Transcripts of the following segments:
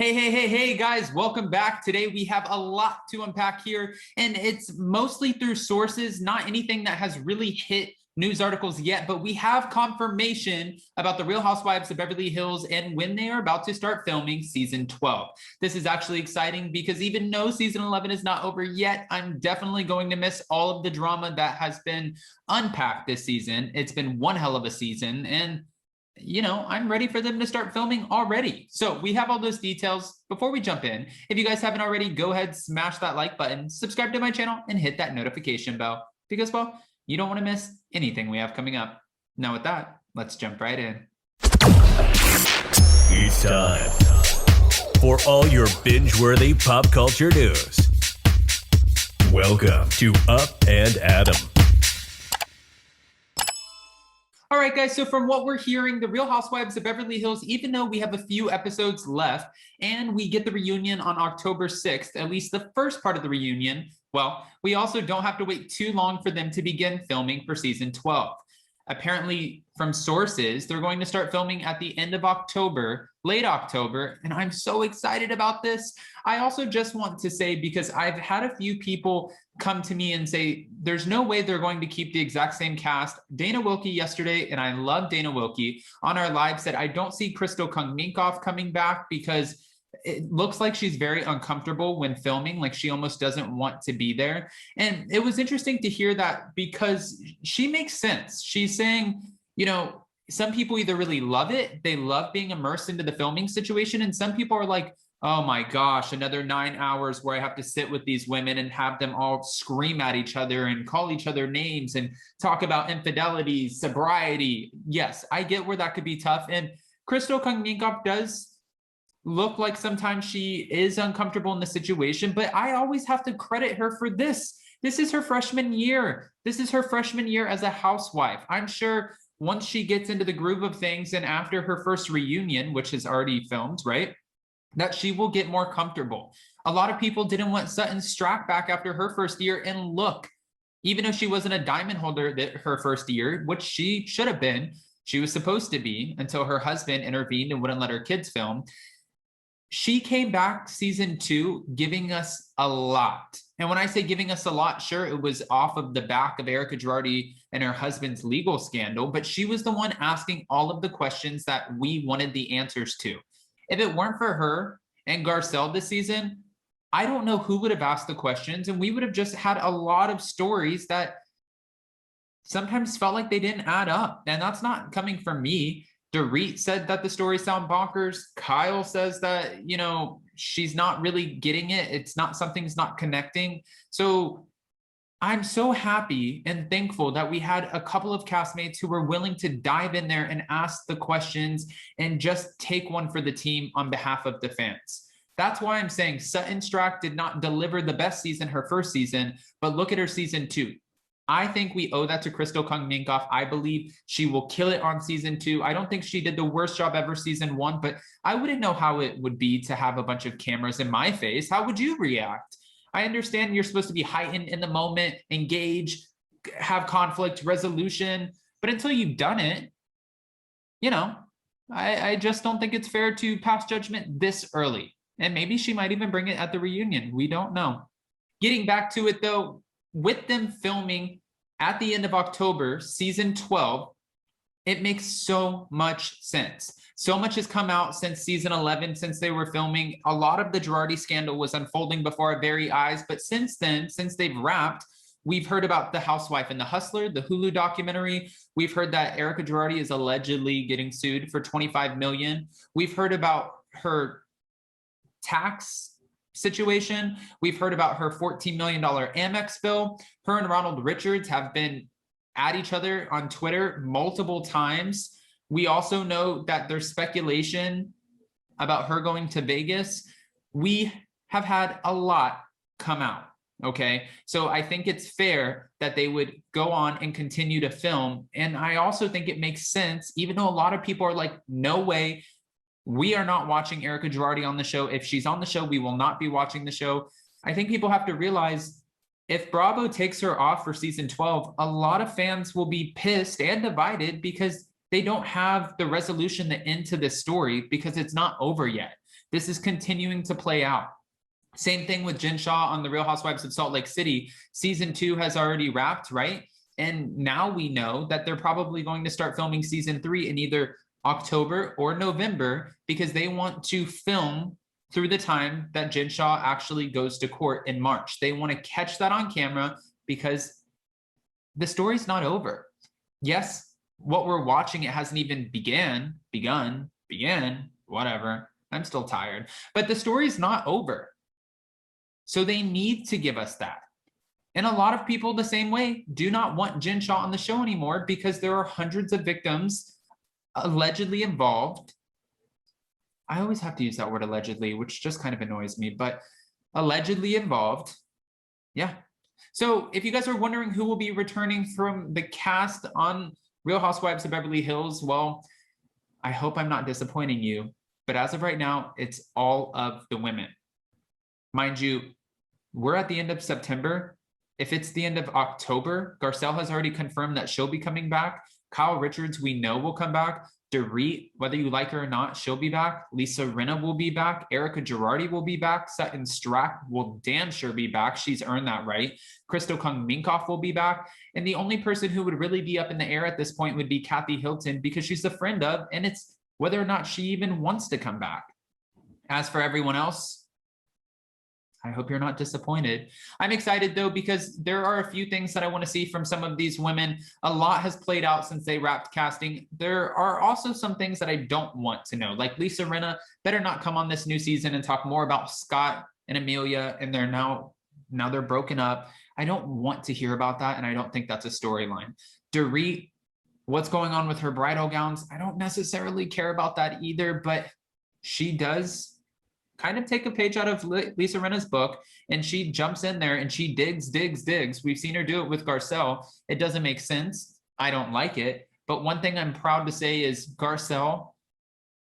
Hey, guys, welcome back. Today we have a lot to unpack here, and it's mostly through sources, not anything that has really hit news articles yet, but we have confirmation about the Real Housewives of Beverly Hills and when they are about to start filming season 12. This is actually exciting because even though season 11 is not over yet, I'm definitely going to miss all of the drama that has been unpacked this season. It's been one hell of a season, and I'm ready for them to start filming already. So we have all those details. Before we jump in, if you guys haven't already, go ahead, smash that like button, subscribe to my channel, and hit that notification bell because, well, you don't want to miss anything we have coming up. Now with that, let's jump right in. It's time for all your binge-worthy pop culture news. Welcome to Up and Adam. All right, guys, so from what we're hearing, the Real Housewives of Beverly Hills, even though we have a few episodes left and we get the reunion on October 6th, at least the first part of the reunion, well, we also don't have to wait too long for them to begin filming for season 12. Apparently, from sources, they're going to start filming at the end of October, late October, and I'm so excited about this. I also just want to say, because I've had a few people come to me and say, there's no way they're going to keep the exact same cast. Dana Wilkie yesterday, and I love Dana Wilkie, on our live said, I don't see Crystal Kung Minkoff coming back because it looks like she's very uncomfortable when filming, like she almost doesn't want to be there. And it was interesting to hear that because she makes sense. She's saying, some people either really love it, they love being immersed into the filming situation, and some people are like, oh my gosh, another 9 hours where I have to sit with these women and have them all scream at each other and call each other names and talk about infidelity, sobriety. Yes, I get where that could be tough. And Crystal Kung Minkoff does look like sometimes she is uncomfortable in the situation, but I always have to credit her for this. This is her freshman year. This is her freshman year as a housewife. I'm sure once she gets into the groove of things and after her first reunion, which is already filmed, right, that she will get more comfortable. A lot of people didn't want Sutton Strack back after her first year, and look, even though she wasn't a diamond holder her first year, which she should have been, she was supposed to be until her husband intervened and wouldn't let her kids film. She came back season 2 giving us a lot. And when I say giving us a lot, sure, it was off of the back of Erika Girardi and her husband's legal scandal, but she was the one asking all of the questions that we wanted the answers to. If it weren't for her and Garcelle this season, I don't know who would have asked the questions, and we would have just had a lot of stories that sometimes felt like they didn't add up. And that's not coming from me. Dorit said that the stories sound bonkers. Kyle says that, she's not really getting it. It's not, something's not connecting. So I'm so happy and thankful that we had a couple of castmates who were willing to dive in there and ask the questions and just take one for the team on behalf of the fans. That's why I'm saying Sutton Strack did not deliver the best season her first season, but look at her season 2. I think we owe that to Crystal Kung Minkoff. I believe she will kill it on season 2. I don't think she did the worst job ever season 1, but I wouldn't know how it would be to have a bunch of cameras in my face. How would you react? I understand you're supposed to be heightened in the moment, engage, have conflict resolution, but until you've done it, I just don't think it's fair to pass judgment this early. And maybe she might even bring it at the reunion. We don't know. Getting back to it though, with them filming at the end of October, season 12, it makes so much sense. So much has come out since season 11, since they were filming. A lot of the Girardi scandal was unfolding before our very eyes. But since then, since they've wrapped, we've heard about The Housewife and the Hustler, the Hulu documentary. We've heard that Erika Girardi is allegedly getting sued for $25 million. We've heard about her tax situation. We've heard about her $14 million Amex bill. Her and Ronald Richards have been at each other on Twitter multiple times. We also know that there's speculation about her going to Vegas. We have had a lot come out, okay? So I think it's fair that they would go on and continue to film. And I also think it makes sense, even though a lot of people are like, no way, we are not watching Erika Girardi on the show. If she's on the show, we will not be watching the show. I think people have to realize if Bravo takes her off for season 12, a lot of fans will be pissed and divided because they don't have the resolution, the end to this story, because it's not over yet. This is continuing to play out. Same thing with Jen Shah on the Real Housewives of Salt Lake City. Season 2 has already wrapped, right? And now we know that they're probably going to start filming season 3 in either October or November, because they want to film through the time that Jen Shah actually goes to court in March. They want to catch that on camera because the story's not over. Yes, what we're watching, it hasn't even begun, whatever. I'm still tired, but the story's not over. So they need to give us that. And a lot of people the same way do not want Jen Shah on the show anymore because there are hundreds of victims allegedly involved. I always have to use that word allegedly, which just kind of annoys me, but allegedly involved. Yeah. So if you guys are wondering who will be returning from the cast on Real Housewives of Beverly Hills, well, I hope I'm not disappointing you, but as of right now, it's all of the women. Mind you, we're at the end of September. If it's the end of October, Garcelle has already confirmed that she'll be coming back. Kyle Richards, we know, will come back. Dorit, whether you like her or not, she'll be back. Lisa Rinna will be back. Erica Girardi will be back. Sutton Strack will damn sure be back. She's earned that right. Crystal Kung Minkoff will be back. And the only person who would really be up in the air at this point would be Kathy Hilton, because she's a friend of, and it's whether or not she even wants to come back. As for everyone else, I hope you're not disappointed. I'm excited though, because there are a few things that I want to see from some of these women. A lot has played out since they wrapped casting. There are also some things that I don't want to know, like Lisa Rinna better not come on this new season and talk more about Scott and Amelia, and they're now they're broken up. I don't want to hear about that, and I don't think that's a storyline. Dorit, what's going on with her bridal gowns? I don't necessarily care about that either, but she does kind of take a page out of Lisa Rinna's book, and she jumps in there and she digs. We've seen her do it with Garcelle. It doesn't make sense. I don't like it. But one thing I'm proud to say is Garcelle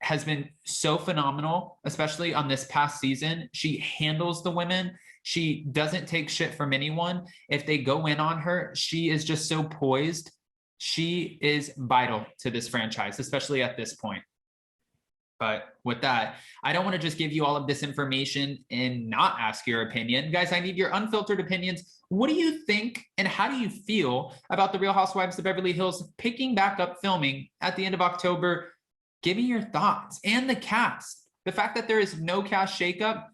has been so phenomenal, especially on this past season. She handles the women. She doesn't take shit from anyone. If they go in on her, she is just so poised. She is vital to this franchise, especially at this point. But with that, I don't want to just give you all of this information and not ask your opinion. Guys, I need your unfiltered opinions. What do you think, and how do you feel about the Real Housewives of Beverly Hills picking back up filming at the end of October? Give me your thoughts. And the cast. The fact that there is no cast shakeup.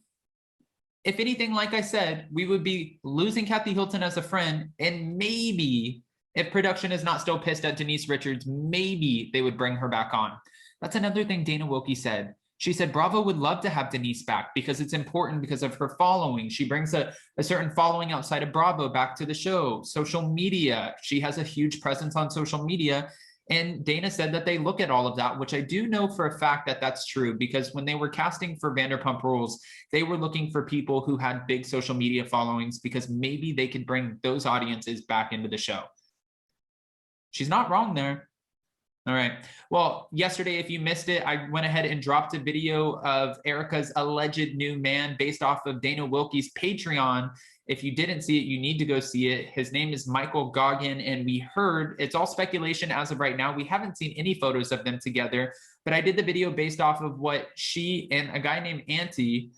If anything, like I said, we would be losing Kathy Hilton as a friend, and maybe if production is not still pissed at Denise Richards, maybe they would bring her back on. That's another thing Dana Wilkie said. She said Bravo would love to have Denise back because it's important because of her following. She brings a certain following outside of Bravo back to the show. Social media. She has a huge presence on social media. And Dana said that they look at all of that, which I do know for a fact that that's true, because when they were casting for Vanderpump Rules, they were looking for people who had big social media followings because maybe they could bring those audiences back into the show. She's not wrong there. All right. Well, yesterday, if you missed it, I went ahead and dropped a video of Erica's alleged new man based off of Dana Wilkie's Patreon. If you didn't see it, you need to go see it. His name is Michael Goggin, and we heard, it's all speculation as of right now. We haven't seen any photos of them together, but I did the video based off of what she and a guy named Auntie,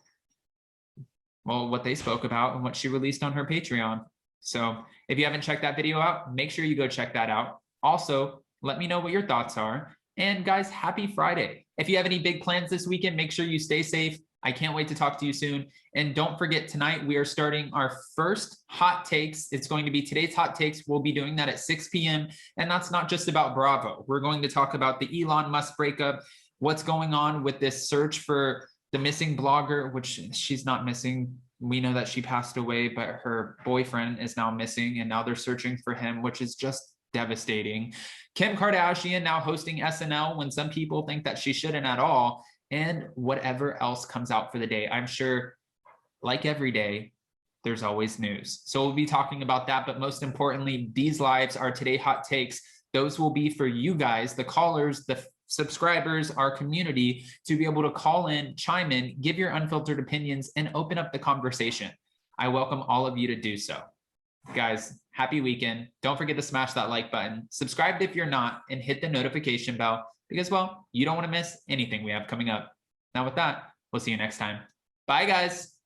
well, what they spoke about and what she released on her Patreon. So if you haven't checked that video out, make sure you go check that out. Also, let me know what your thoughts are. And guys, happy Friday. If you have any big plans this weekend, make sure you stay safe. I can't wait to talk to you soon. And don't forget, tonight we are starting our first hot takes. It's going to be today's hot takes. We'll be doing that at 6 p.m. And that's not just about Bravo. We're going to talk about the Elon Musk breakup, what's going on with this search for the missing blogger, which she's not missing. We know that she passed away, but her boyfriend is now missing, and now they're searching for him, which is just devastating. Kim Kardashian now hosting SNL when some people think that she shouldn't at all, and whatever else comes out for the day. I'm sure, like every day, there's always news. So we'll be talking about that, but most importantly, these lives are today hot takes. Those will be for you guys, the callers, the subscribers, our community, to be able to call in, chime in, give your unfiltered opinions, and open up the conversation. I welcome all of you to do so. Guys, happy weekend. Don't forget to smash that like button. Subscribe if you're not, and hit the notification bell because, well, you don't want to miss anything we have coming up. Now with that, We'll see you next time. Bye, guys.